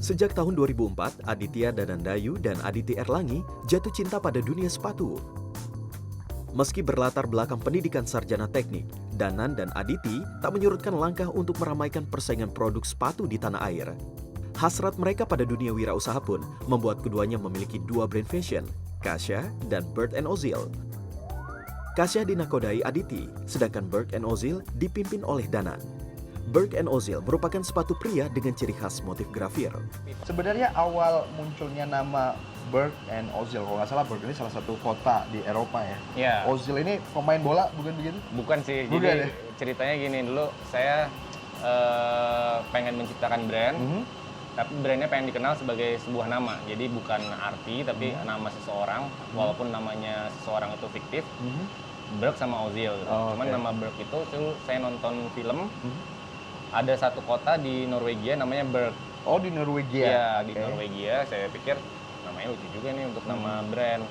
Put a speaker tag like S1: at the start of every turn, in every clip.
S1: Sejak tahun 2004, Aditya Danandayu dan Aditi Erlangi jatuh cinta pada dunia sepatu. Meski berlatar belakang pendidikan sarjana teknik, Danan dan Aditi tak menyurutkan langkah untuk meramaikan persaingan produk sepatu di tanah air. Hasrat mereka pada dunia wirausaha pun membuat keduanya memiliki dua brand fashion, Kasia dan Bird & Ozil. Kasia dinakodai Aditi, sedangkan Bird & Ozil dipimpin oleh Danan. Bird & Ozil merupakan sepatu pria dengan ciri khas motif grafir.
S2: Sebenarnya awal munculnya nama Berg and Ozil, kalau nggak salah Berg ini salah satu kota di Eropa ya.
S3: Iya.
S2: Ozil ini pemain bola, bukan begitu?
S3: Bukan sih,
S2: Bukan
S3: jadi
S2: ya?
S3: ceritanya gini, dulu saya pengen menciptakan brand, tapi brandnya pengen dikenal sebagai sebuah nama. Jadi bukan arti, tapi nama seseorang, walaupun namanya seseorang itu fiktif, Berg sama Ozil. Gitu.
S2: Oh,
S3: Cuman
S2: oke.
S3: nama Berg itu tuh saya nonton film, ada satu kota di Norwegia namanya Berg.
S2: Oh, di Norwegia?
S3: Iya, di
S2: Oke.
S3: Norwegia. Saya pikir namanya lucu juga nih untuk nama brand.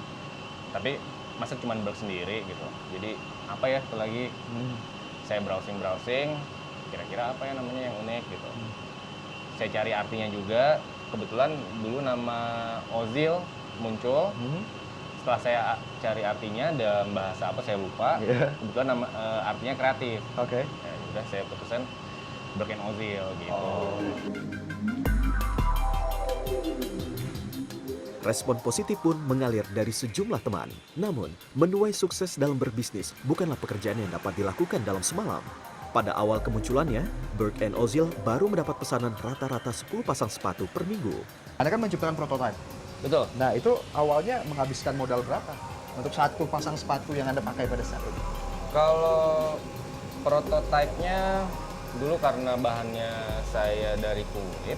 S3: Tapi masa cuma Berg sendiri gitu. Jadi apa ya itu lagi? Saya browsing, kira-kira apa ya namanya yang unik gitu. Saya cari artinya juga. Kebetulan dulu nama Ozil muncul. Setelah saya cari artinya dalam bahasa apa saya lupa.
S2: Iya.
S3: Kebetulan nama artinya kreatif.
S2: Oke.
S3: Ya udah saya putusin Berg & Ozil gitu.
S2: Oh.
S1: Respon positif pun mengalir dari sejumlah teman. Namun, menuai sukses dalam berbisnis bukanlah pekerjaan yang dapat dilakukan dalam semalam. Pada awal kemunculannya, Berg & Ozil baru mendapat pesanan rata-rata 10 pasang sepatu per minggu.
S2: Anda kan menciptakan prototipe.
S3: Betul.
S2: Nah, itu awalnya menghabiskan modal berapa untuk satu pasang sepatu yang Anda pakai pada saat itu?
S3: Kalau prototipenya dulu karena bahannya saya dari kulit,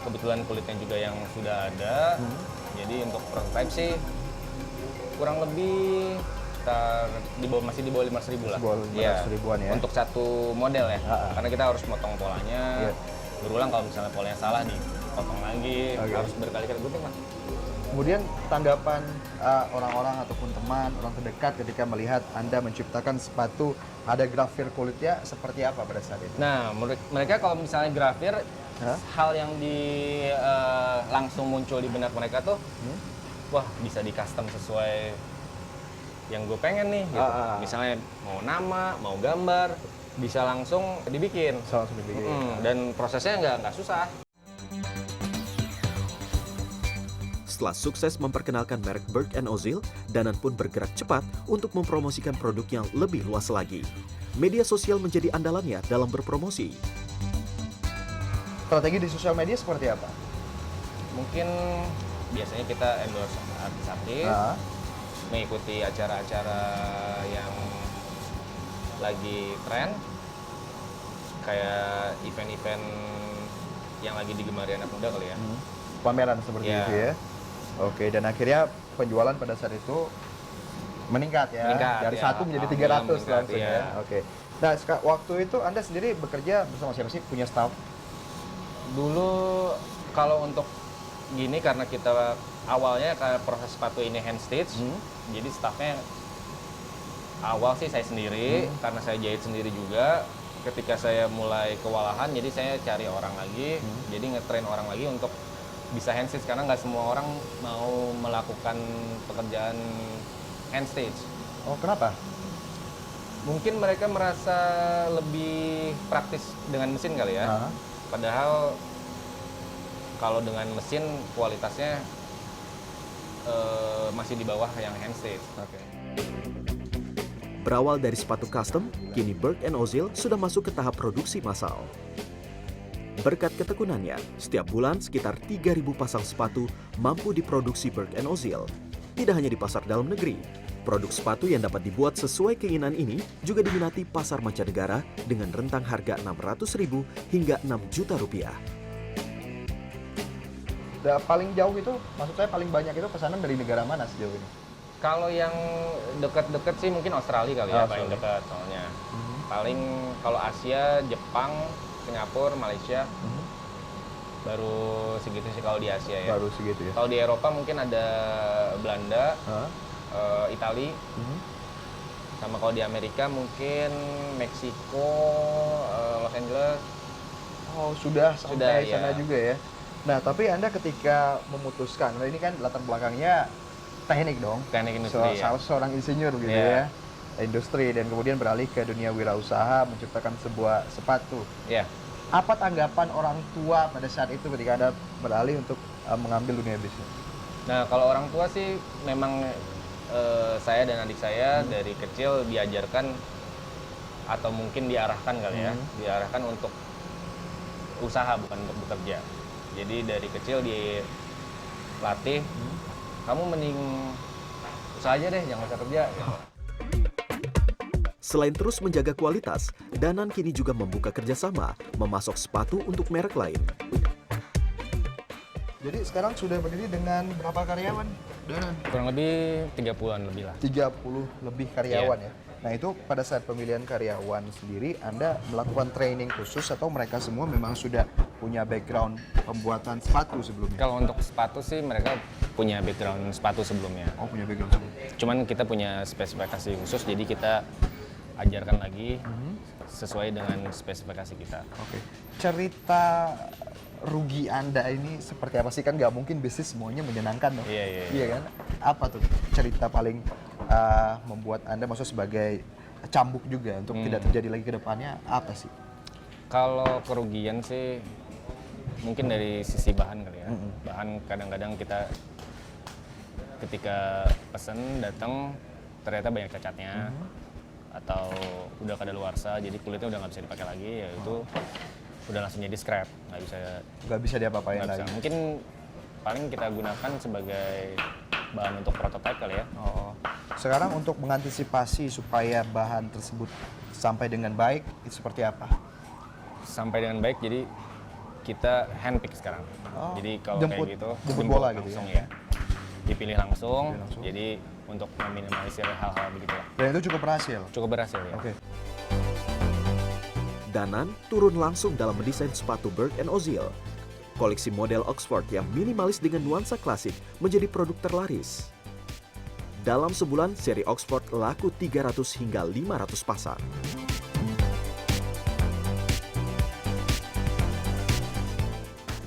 S3: kebetulan kulitnya juga yang sudah ada, jadi untuk prototipe sih kurang lebih masih di bawah 500.000 lah.
S2: Di bawah 500.000-an ya?
S3: Untuk satu model ya,
S2: Ha-ha.
S3: karena kita harus potong polanya,
S2: Iya.
S3: berulang kalau misalnya polanya salah dipotong lagi,
S2: Oke.
S3: harus berkali-kali gunting lah.
S2: Kemudian tanggapan orang-orang ataupun teman, orang terdekat ketika melihat Anda menciptakan sepatu ada grafir kulitnya seperti apa pada saat itu?
S3: Nah, menurut mereka kalau misalnya grafir,
S2: Hah?
S3: hal yang langsung muncul di benak mereka tuh, wah bisa di custom sesuai yang gue pengen nih. Gitu. Misalnya mau nama, mau gambar, bisa langsung dibikin.
S2: Langsung dibikin.
S3: Dan prosesnya nggak susah.
S1: Setelah sukses memperkenalkan merek Berg & Ozil, Danan pun bergerak cepat untuk mempromosikan produk yang lebih luas lagi. Media sosial menjadi andalannya dalam berpromosi.
S2: Strategi di sosial media seperti apa?
S3: Mungkin biasanya kita endorse artis-artis, mengikuti acara-acara yang lagi tren, kayak event-event yang lagi digemari anak muda kali ya.
S2: Pameran seperti
S3: Iya.
S2: itu ya? Oke, dan akhirnya penjualan pada saat itu meningkat ya?
S3: Meningkat,
S2: dari
S3: ya.
S2: 1 menjadi
S3: Alhamdulillah
S2: 300
S3: meningkat,
S2: langsung
S3: iya.
S2: ya? Oke. Nah, waktu itu Anda sendiri bekerja bersama siapa sih? Punya staff?
S3: Dulu kalau untuk gini karena kita awalnya kayak proses sepatu ini hand stitch, jadi staffnya awal sih saya sendiri karena saya jahit sendiri juga. Ketika saya mulai kewalahan, jadi saya cari orang lagi, jadi ngetrain orang lagi untuk bisa hand stitch karena nggak semua orang mau melakukan pekerjaan hand stitch.
S2: Oh, kenapa?
S3: Mungkin mereka merasa lebih praktis dengan mesin kali ya. Padahal kalau dengan mesin kualitasnya masih di bawah yang hand stitch.
S1: Berawal dari sepatu custom, kini Berg & Ozil sudah masuk ke tahap produksi massal. Berkat ketekunannya, setiap bulan sekitar 3.000 pasang sepatu mampu diproduksi Berg & Ozil. Tidak hanya di pasar dalam negeri, produk sepatu yang dapat dibuat sesuai keinginan ini juga diminati pasar mancanegara dengan rentang harga Rp600.000 hingga Rp6 juta.
S2: Paling jauh itu, maksud saya paling banyak itu pesanan dari negara mana sejauh ini?
S3: Kalau yang dekat-dekat sih mungkin Australia kali ya, paling
S2: Australia.
S3: dekat soalnya. Paling kalau Asia, Jepang, Singapura, Malaysia, baru segitu sih kalau di Asia ya.
S2: Baru segitu ya?
S3: Kalau di Eropa mungkin ada Belanda, Itali, sama kalau di Amerika mungkin Meksiko, Los Angeles.
S2: Oh, sudah sampai
S3: Sudah,
S2: sana
S3: ya.
S2: juga ya? Nah, tapi Anda ketika memutuskan, nah ini kan latar belakangnya teknik dong.
S3: Teknik industri, ya.
S2: Seorang insinyur gitu
S3: Iya.
S2: ya, industri, dan kemudian beralih ke dunia wirausaha, menciptakan sebuah sepatu.
S3: Iya.
S2: Apa tanggapan orang tua pada saat itu ketika Anda beralih untuk mengambil dunia bisnis?
S3: Nah, kalau orang tua sih memang saya dan adik saya dari kecil diajarkan atau mungkin diarahkan kali ya, diarahkan untuk usaha bukan untuk bekerja. Jadi dari kecil dilatih, kamu mending usaha aja deh, jangan usah kerja. Gitu.
S1: Selain terus menjaga kualitas, Danan kini juga membuka kerjasama memasok sepatu untuk merek lain.
S2: Jadi sekarang sudah berdiri dengan berapa karyawan, Danan?
S3: Kurang lebih 30-an lebih lah.
S2: 30 lebih karyawan ya. Nah, itu pada saat pemilihan karyawan sendiri Anda melakukan training khusus atau mereka semua memang sudah punya background pembuatan sepatu sebelumnya?
S3: Kalau untuk sepatu sih mereka punya background sepatu sebelumnya.
S2: Oh, punya background sebelumnya.
S3: Cuman kita punya spesifikasi khusus, jadi kita ajarkan lagi sesuai dengan spesifikasi kita.
S2: Oke. Cerita rugi Anda ini seperti apa sih? Kan nggak mungkin bisnis semuanya menyenangkan dong.
S3: Iya.
S2: Kan? Apa tuh cerita paling membuat Anda masuk sebagai cambuk juga untuk tidak terjadi lagi ke depannya, apa sih?
S3: Kalau kerugian sih mungkin dari sisi bahan kali ya. Bahan kadang-kadang kita ketika pesen datang ternyata banyak cacatnya atau udah kadaluarsa, jadi kulitnya udah nggak bisa dipakai lagi, ya itu udah langsung jadi scrap,
S2: Nggak bisa diapa-apain lagi.
S3: Mungkin paling kita gunakan sebagai bahan untuk prototipe kali ya.
S2: Oh. Sekarang untuk mengantisipasi supaya bahan tersebut sampai dengan baik, itu seperti apa?
S3: Sampai dengan baik, jadi kita handpick sekarang.
S2: Oh,
S3: Jadi kalau
S2: jemput
S3: kayak gitu,
S2: bola
S3: jemput
S2: gitu
S3: langsung
S2: ya?
S3: ya. Dipilih langsung, jadi untuk meminimalisir hal-hal begitu lah.
S2: Dan itu cukup berhasil?
S3: Cukup berhasil ya.
S2: Oke.
S1: Danan turun langsung dalam mendesain sepatu Berg & Ozil. Koleksi model Oxford yang minimalis dengan nuansa klasik menjadi produk terlaris. Dalam sebulan, seri Oxford laku 300 hingga 500 pasang.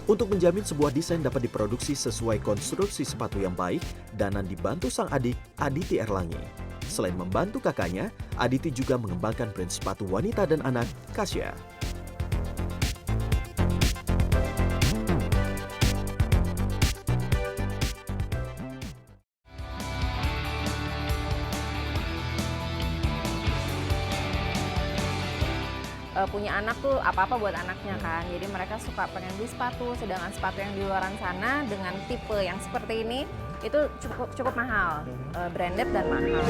S1: Untuk menjamin sebuah desain dapat diproduksi sesuai konstruksi sepatu yang baik, Danan dibantu sang adik, Aditi Erlangi. Selain membantu kakaknya, Aditi juga mengembangkan brand sepatu wanita dan anak, Kasia.
S4: Punya anak tuh apa-apa buat anaknya kan, jadi mereka suka pengen beli sepatu, sedangkan sepatu yang di luaran sana dengan tipe yang seperti ini itu cukup mahal, branded dan mahal.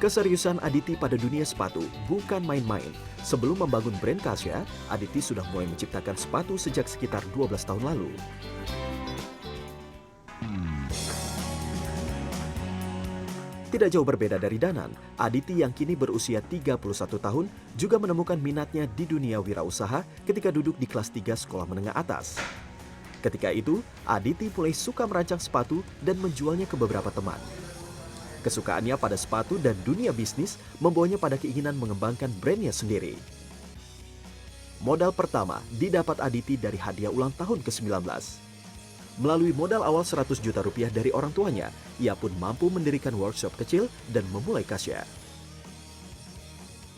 S1: Keseriusan Aditi pada dunia sepatu bukan main-main. Sebelum membangun brand Kasia, Aditi sudah mulai menciptakan sepatu sejak sekitar 12 tahun lalu. Tidak jauh berbeda dari Danan, Aditi yang kini berusia 31 tahun juga menemukan minatnya di dunia wirausaha ketika duduk di kelas 3 sekolah menengah atas. Ketika itu, Aditi mulai suka merancang sepatu dan menjualnya ke beberapa teman. Kesukaannya pada sepatu dan dunia bisnis membawanya pada keinginan mengembangkan brandnya sendiri. Modal pertama didapat Aditi dari hadiah ulang tahun ke-19. Melalui modal awal 100 juta rupiah dari orang tuanya, ia pun mampu mendirikan workshop kecil dan memulai Kasia.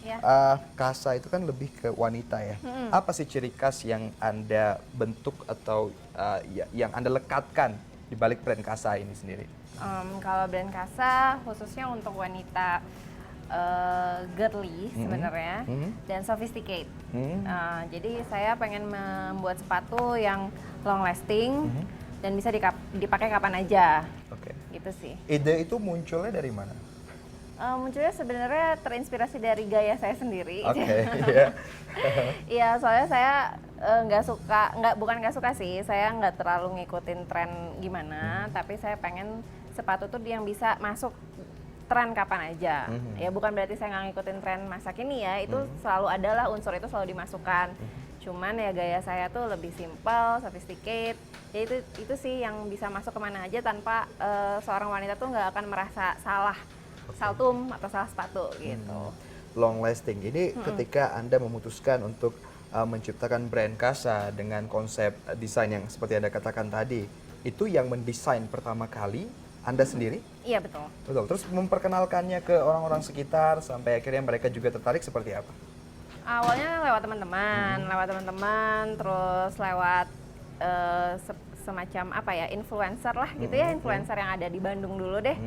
S4: Ya.
S2: Kasa itu kan lebih ke wanita ya. Apa sih ciri khas yang Anda bentuk atau yang Anda lekatkan di balik brand Kasa ini sendiri?
S4: Kalau brand Kasa khususnya untuk wanita girly sebenarnya dan sophisticated. Jadi saya pengen membuat sepatu yang long lasting dan bisa dipakai kapan aja.
S2: Oke.
S4: Gitu sih.
S2: Ide itu munculnya dari mana?
S4: Munculnya sebenarnya terinspirasi dari gaya saya sendiri.
S2: Oke, iya.
S4: Iya, soalnya saya bukan nggak suka sih, saya nggak terlalu ngikutin tren gimana, tapi saya pengen sepatu tuh yang bisa masuk tren kapan aja. Ya bukan berarti saya nggak ngikutin tren masa kini ya, itu selalu adalah unsur itu selalu dimasukkan. Cuman ya gaya saya tuh lebih simple, sophisticated. Ya itu sih yang bisa masuk kemana aja tanpa seorang wanita tuh nggak akan merasa salah saltum atau salah sepatu gitu.
S2: Long lasting. Ini ketika Anda memutuskan untuk menciptakan brand Kasha dengan konsep desain yang seperti Anda katakan tadi, itu yang mendesain pertama kali Anda sendiri?
S4: Iya betul.
S2: Betul. Terus memperkenalkannya ke orang-orang sekitar sampai akhirnya mereka juga tertarik seperti apa?
S4: Awalnya lewat teman-teman, terus lewat semacam apa ya, influencer lah gitu ya, influencer yang ada di Bandung dulu deh.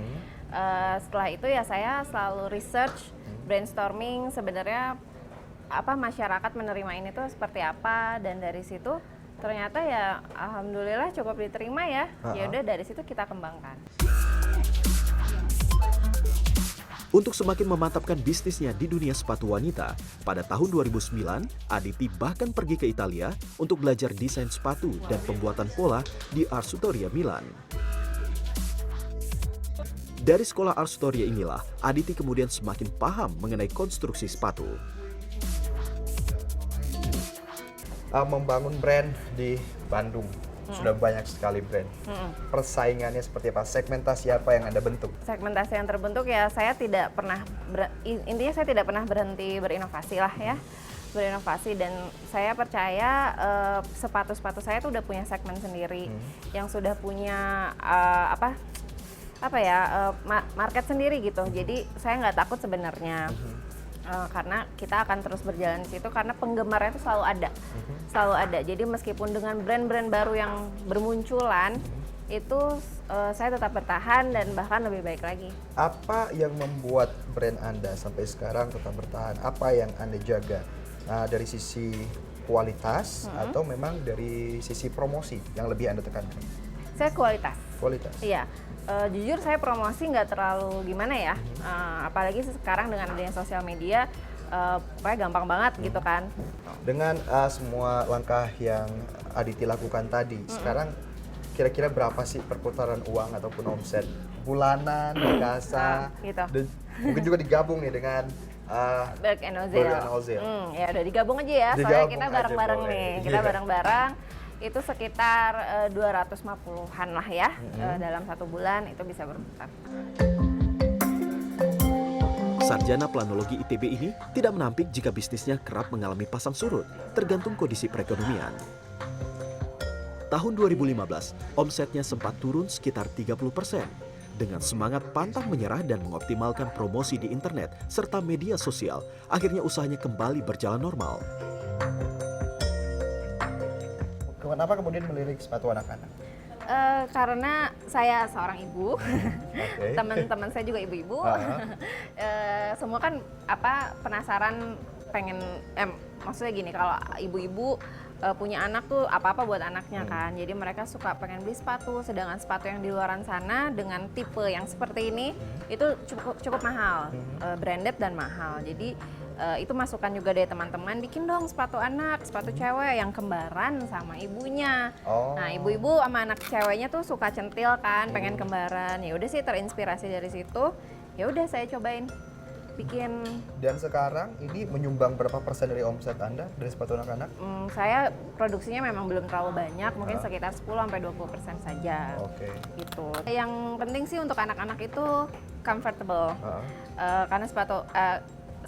S4: Setelah itu ya saya selalu research, brainstorming sebenarnya apa masyarakat menerima ini tuh seperti apa, dan dari situ ternyata ya alhamdulillah cukup diterima ya. Ya udah dari situ kita kembangkan.
S1: Untuk semakin memantapkan bisnisnya di dunia sepatu wanita, pada tahun 2009, Aditi bahkan pergi ke Italia untuk belajar desain sepatu dan pembuatan pola di Arsutoria Milan. Dari sekolah Arsutoria inilah, Aditi kemudian semakin paham mengenai konstruksi sepatu.
S2: Membangun brand di Bandung, sudah banyak sekali brand. Persaingannya seperti apa? Segmentasi apa yang Anda bentuk?
S4: Segmentasi yang terbentuk ya saya tidak pernah, intinya saya tidak pernah berhenti berinovasi lah ya. Berinovasi, dan saya percaya sepatu-sepatu saya tuh udah punya segmen sendiri, yang sudah punya market sendiri gitu. Jadi saya nggak takut sebenarnya. Karena kita akan terus berjalan di situ karena penggemarnya itu selalu ada. Jadi meskipun dengan brand-brand baru yang bermunculan, itu saya tetap bertahan dan bahkan lebih baik lagi.
S2: Apa yang membuat brand Anda sampai sekarang tetap bertahan? Apa yang Anda jaga? Dari sisi kualitas atau memang dari sisi promosi yang lebih Anda tekankan?
S4: Saya kualitas.
S2: Kualitas?
S4: Iya. Jujur saya promosi nggak terlalu gimana ya, apalagi sekarang dengan adanya sosial media, pokoknya gampang banget gitu kan.
S2: Dengan semua langkah yang Aditi lakukan tadi, sekarang kira-kira berapa sih perputaran uang ataupun omset bulanan di Kasha?
S4: Gitu.
S2: Dan mungkin juga digabung nih dengan
S4: Berg and Ozel. Ya udah digabung aja ya, soalnya kita bareng-bareng nih, kita bareng-bareng. Itu sekitar 250-an lah ya, dalam 1 bulan itu bisa berputar.
S1: Sarjana Planologi ITB ini tidak menampik jika bisnisnya kerap mengalami pasang surut, tergantung kondisi perekonomian. Tahun 2015, omsetnya sempat turun sekitar 30%. Dengan semangat pantang menyerah dan mengoptimalkan promosi di internet serta media sosial, akhirnya usahanya kembali berjalan normal.
S2: Kenapa kemudian melirik sepatu anak-anak?
S4: Karena saya seorang ibu, teman-teman saya juga ibu-ibu. Semua kan penasaran, pengen, maksudnya gini, kalau ibu-ibu punya anak tuh apa-apa buat anaknya kan. Jadi mereka suka pengen beli sepatu, sedangkan sepatu yang di luaran sana dengan tipe yang seperti ini itu cukup mahal, branded dan mahal. Jadi itu masukan juga dari teman-teman, bikin dong sepatu anak, sepatu cewek yang kembaran sama ibunya. Nah, ibu-ibu sama anak ceweknya tuh suka centil kan, pengen kembaran. Ya udah sih terinspirasi dari situ. Ya udah saya cobain bikin. Dan
S2: sekarang ini menyumbang berapa persen dari omset Anda dari sepatu anak-anak?
S4: Saya produksinya memang belum terlalu banyak, mungkin sekitar 10-20% saja. Gitu. Yang penting sih untuk anak-anak itu comfortable. Karena sepatu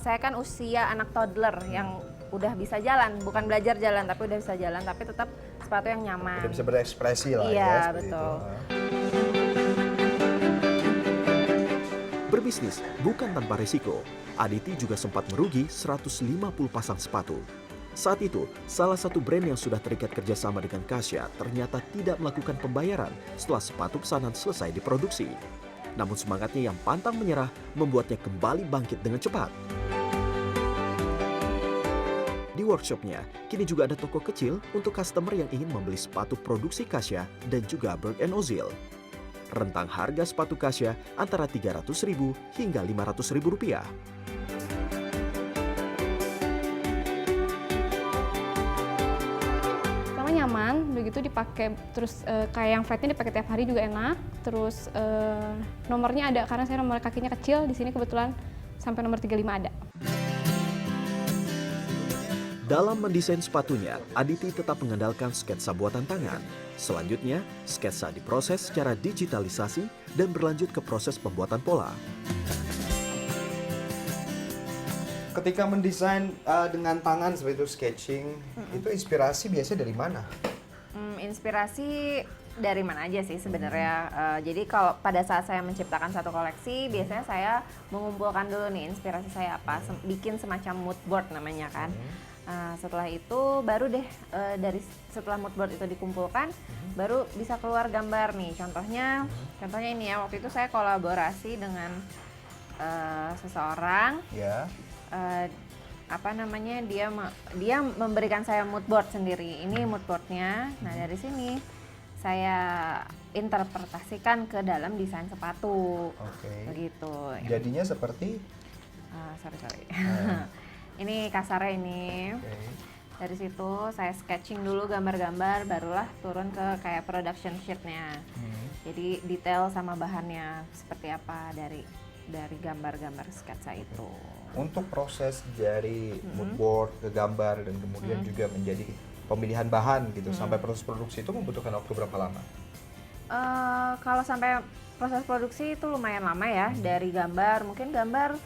S4: saya kan usia anak toddler yang udah bisa jalan, bukan belajar jalan tapi udah bisa jalan, tapi tetap sepatu yang nyaman.
S2: Udah bisa berekspresi lah
S4: ya. Iya,
S2: Itu.
S4: betul.
S1: Berbisnis bukan tanpa risiko. Aditi juga sempat merugi 150 pasang sepatu. Saat itu, salah satu brand yang sudah terikat kerjasama dengan Kasha ternyata tidak melakukan pembayaran setelah sepatu pesanan selesai diproduksi. Namun semangatnya yang pantang menyerah membuatnya kembali bangkit dengan cepat. Di workshopnya, kini juga ada toko kecil untuk customer yang ingin membeli sepatu produksi Kasha dan juga Berg & Ozel. Rentang harga sepatu Kasha antara Rp300.000 hingga Rp500.000.
S5: Sama nyaman, begitu dipakai terus kayak yang flatnya dipakai tiap hari juga enak. Terus nomornya ada karena saya nomor kakinya kecil, di sini kebetulan sampai nomor 35 ada.
S1: Dalam mendesain sepatunya, Aditi tetap mengandalkan sketsa buatan tangan. Selanjutnya, sketsa diproses secara digitalisasi dan berlanjut ke proses pembuatan pola.
S2: Ketika mendesain dengan tangan seperti itu sketching, itu inspirasi biasanya dari mana?
S4: Inspirasi dari mana aja sih sebenarnya. Jadi kalau pada saat saya menciptakan satu koleksi, biasanya saya mengumpulkan dulu nih inspirasi saya apa, bikin semacam mood board namanya kan. Setelah itu baru deh setelah mood board itu dikumpulkan, baru bisa keluar gambar nih. Contohnya ini ya, waktu itu saya kolaborasi dengan seseorang.
S2: Ya.
S4: Dia memberikan saya mood board sendiri. Ini mood boardnya. Nah dari sini saya interpretasikan ke dalam desain sepatu.
S2: Oke.
S4: Begitu.
S2: Jadinya seperti?
S4: Sorry. Ini kasarnya ini.
S2: Oke.
S4: Dari situ saya sketching dulu gambar-gambar, barulah turun ke kayak production sheet-nya. Jadi detail sama bahannya seperti apa dari gambar-gambar sketsa itu.
S2: Untuk proses dari mood board ke gambar dan kemudian juga menjadi pemilihan bahan gitu sampai proses produksi itu membutuhkan waktu berapa lama?
S4: Kalau sampai proses produksi itu lumayan lama ya. Dari gambar, mungkin gambar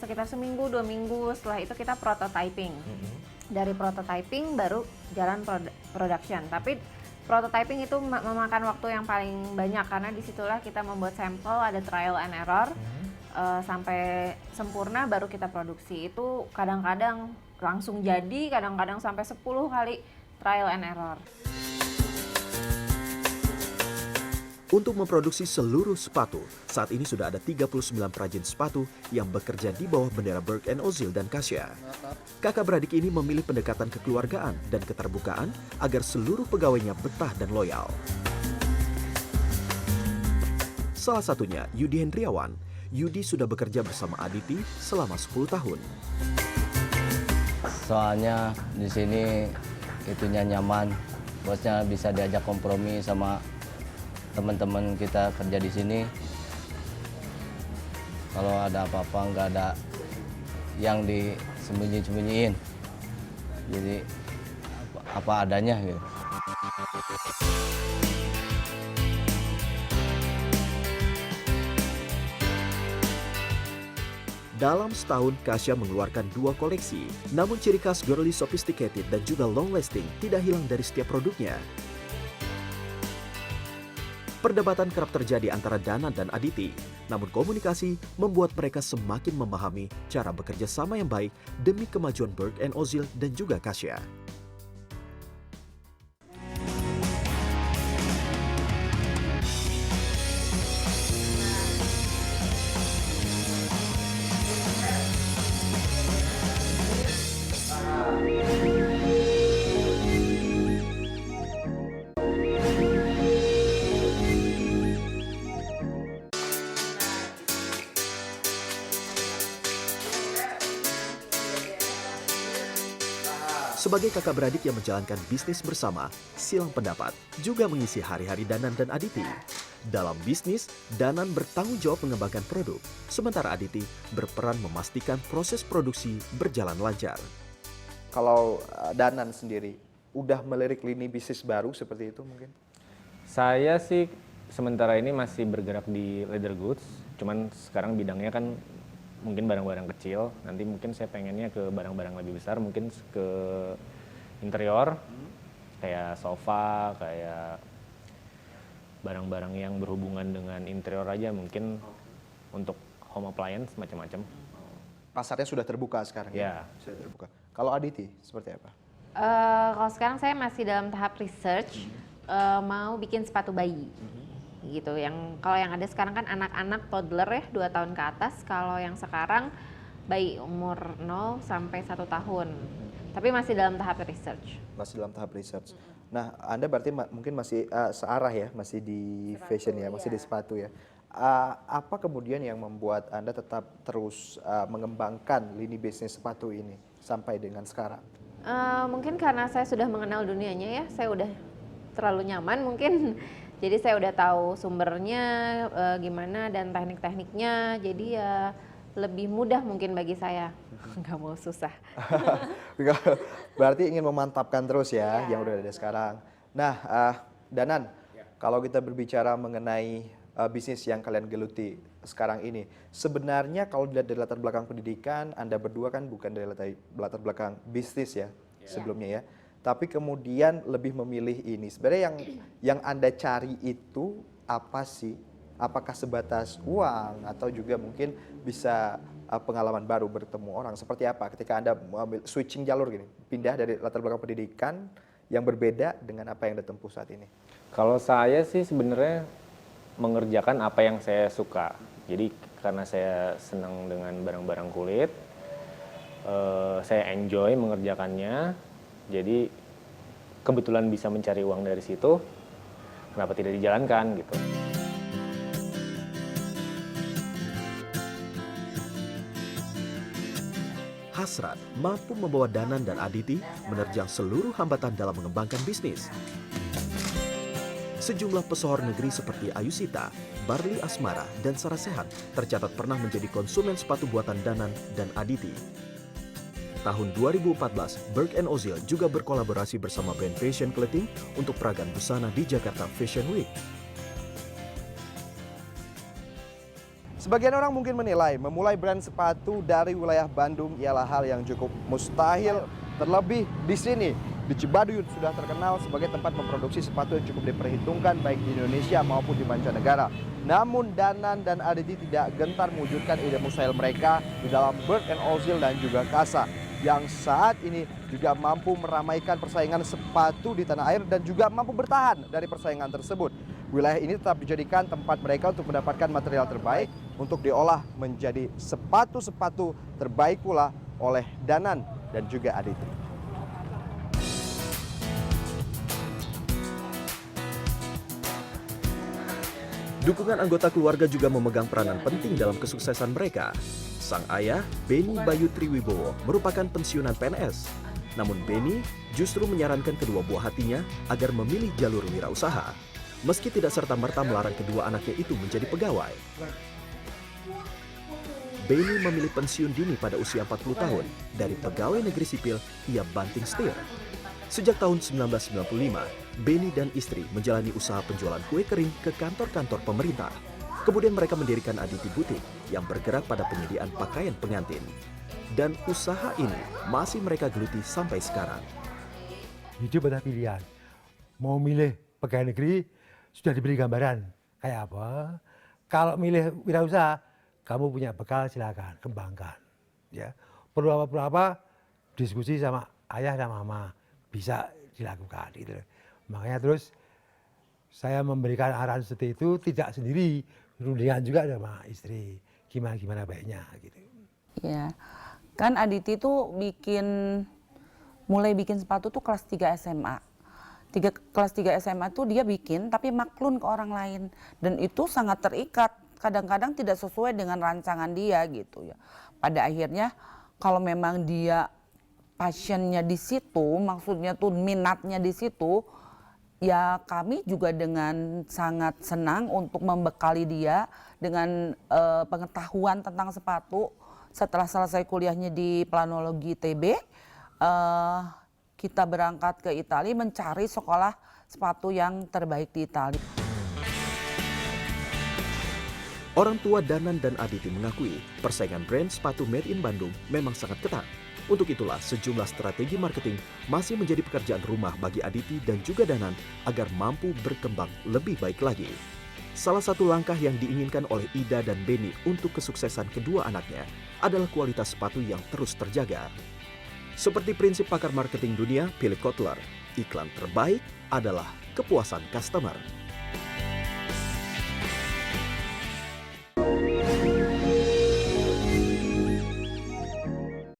S4: sekitar seminggu, 2 minggu. Setelah itu kita prototyping. Dari prototyping baru jalan production. Tapi prototyping itu memakan waktu yang paling banyak karena disitulah kita membuat sampel, ada trial and error. Sampai sempurna baru kita produksi. Itu kadang-kadang langsung jadi, kadang-kadang sampai 10 kali trial and error.
S1: Untuk memproduksi seluruh sepatu, saat ini sudah ada 39 perajin sepatu yang bekerja di bawah bendera Berg & Ozil dan Kasia. Kakak beradik ini memilih pendekatan kekeluargaan dan keterbukaan agar seluruh pegawainya betah dan loyal. Salah satunya Yudi Hendriawan. Yudi sudah bekerja bersama Aditi selama 10 tahun.
S6: Soalnya di sini itunya nyaman, bosnya bisa diajak kompromi sama teman-teman kita kerja di sini. Kalau ada apa-apa nggak ada yang disembunyi-sembunyiin, jadi apa adanya gitu.
S1: Dalam setahun, Kasia mengeluarkan 2 koleksi. Namun ciri khas girly sophisticated dan juga long lasting tidak hilang dari setiap produknya. Perdebatan kerap terjadi antara Danan dan Aditi. Namun komunikasi membuat mereka semakin memahami cara bekerja sama yang baik demi kemajuan Berg & Ozil dan juga Kasia. Sebagai kakak beradik yang menjalankan bisnis bersama, silang pendapat juga mengisi hari-hari Danan dan Aditi. Dalam bisnis, Danan bertanggung jawab mengembangkan produk, sementara Aditi berperan memastikan proses produksi berjalan lancar.
S2: Kalau Danan sendiri, udah melirik lini bisnis baru seperti itu mungkin?
S3: Saya sih sementara ini masih bergerak di leather goods, cuman sekarang bidangnya kan mungkin barang-barang kecil, nanti mungkin saya pengennya ke barang-barang lebih besar, mungkin ke interior, kayak sofa, kayak barang-barang yang berhubungan dengan interior aja, mungkin untuk home appliance macam-macam.
S2: Pasarnya sudah terbuka sekarang
S3: Ya.
S2: Sudah terbuka. Kalau Aditi, seperti apa?
S4: Kalau sekarang saya masih dalam tahap research, mau bikin sepatu bayi. Gitu. Kalau yang ada sekarang kan anak-anak toddler ya, 2 tahun ke atas. Kalau yang sekarang bayi umur 0 sampai 1 tahun. Tapi masih dalam tahap research.
S2: Masih dalam tahap research. Nah, Anda berarti mungkin masih searah ya, masih di fashion ya, masih di sepatu ya. Apa kemudian yang membuat Anda tetap terus mengembangkan lini bisnis sepatu ini sampai dengan sekarang?
S4: Mungkin karena saya sudah mengenal dunianya ya, saya udah terlalu nyaman mungkin. Jadi saya udah tahu sumbernya gimana dan teknik-tekniknya. Jadi ya lebih mudah mungkin bagi saya. Nggak mau susah.
S2: Berarti ingin memantapkan terus ya
S4: Iya.
S2: yang udah ada sekarang. Nah, Danan, kalau kita berbicara mengenai bisnis yang kalian geluti sekarang ini, sebenarnya kalau dilihat dari latar belakang pendidikan, Anda berdua kan bukan dari latar belakang bisnis ya sebelumnya ya, tapi kemudian lebih memilih ini. Sebenarnya yang Anda cari itu apa sih? Apakah sebatas uang atau juga mungkin bisa pengalaman baru bertemu orang? Seperti apa ketika Anda mengambil switching jalur gini, pindah dari latar belakang pendidikan yang berbeda dengan apa yang Anda tempuh saat ini?
S3: Kalau saya sih sebenarnya mengerjakan apa yang saya suka. Jadi karena saya senang dengan barang-barang kulit, saya enjoy mengerjakannya. Jadi kebetulan bisa mencari uang dari situ, kenapa tidak dijalankan gitu.
S1: Hasrat mampu membawa Danan dan Aditi menerjang seluruh hambatan dalam mengembangkan bisnis. Sejumlah pesohor negeri seperti Ayusita, Barli Asmara, dan Sarah Sehat tercatat pernah menjadi konsumen sepatu buatan Danan dan Aditi. Tahun 2014, Berg & Ozil juga berkolaborasi bersama brand fashion clothing untuk peragaan busana di Jakarta Fashion Week.
S2: Sebagian orang mungkin menilai memulai brand sepatu dari wilayah Bandung ialah hal yang cukup mustahil. Terlebih di sini, di Cibaduyut sudah terkenal sebagai tempat memproduksi sepatu yang cukup diperhitungkan baik di Indonesia maupun di mancanegara. Namun Danan dan Aditi tidak gentar mewujudkan ide mustahil mereka di dalam Berg & Ozil dan juga Kasa, yang saat ini juga mampu meramaikan persaingan sepatu di tanah air dan juga mampu bertahan dari persaingan tersebut. Wilayah ini tetap dijadikan tempat mereka untuk mendapatkan material terbaik untuk diolah menjadi sepatu-sepatu terbaik pula oleh Danan dan juga Aditi.
S1: Dukungan anggota keluarga juga memegang peranan penting dalam kesuksesan mereka. Sang ayah, Beni Bayu Triwibowo, merupakan pensiunan PNS. Namun Beni justru menyarankan kedua buah hatinya agar memilih jalur wirausaha, meski tidak serta-merta melarang kedua anaknya itu menjadi pegawai. Beni memilih pensiun dini pada usia 40 tahun. Dari pegawai negeri sipil, ia banting setir. Sejak tahun 1995, Beni dan istri menjalani usaha penjualan kue kering ke kantor-kantor pemerintah. Kemudian mereka mendirikan Aditi Butik yang bergerak pada penyediaan pakaian pengantin. Dan usaha ini masih mereka geluti sampai sekarang.
S7: Hidup ada pilihan. Mau milih pegawai negeri, sudah diberi gambaran. Kayak apa? Kalau milih wirausaha, kamu punya bekal, silakan kembangkan. Ya, perlu apa-apa, diskusi sama ayah dan mama, bisa dilakukan. Gitu. Makanya terus saya memberikan arahan seperti itu tidak sendiri, dengan juga sama istri, gimana baiknya gitu.
S8: Iya, kan Aditi tuh mulai bikin sepatu tuh kelas 3 SMA. Kelas 3 SMA tuh dia bikin tapi maklun ke orang lain. Dan itu sangat terikat, kadang-kadang tidak sesuai dengan rancangan dia gitu ya. Pada akhirnya kalau memang dia passionnya di situ, maksudnya tuh minatnya di situ, ya kami juga dengan sangat senang untuk membekali dia dengan pengetahuan tentang sepatu. Setelah selesai kuliahnya di Planologi TB, kita berangkat ke Italia mencari sekolah sepatu yang terbaik di Italia.
S1: Orang tua Danan dan Aditi mengakui persaingan brand sepatu made in Bandung memang sangat ketat. Untuk itulah sejumlah strategi marketing masih menjadi pekerjaan rumah bagi Aditi dan juga Danan agar mampu berkembang lebih baik lagi. Salah satu langkah yang diinginkan oleh Ida dan Beni untuk kesuksesan kedua anaknya adalah kualitas sepatu yang terus terjaga. Seperti prinsip pakar marketing dunia Philip Kotler, iklan terbaik adalah kepuasan customer.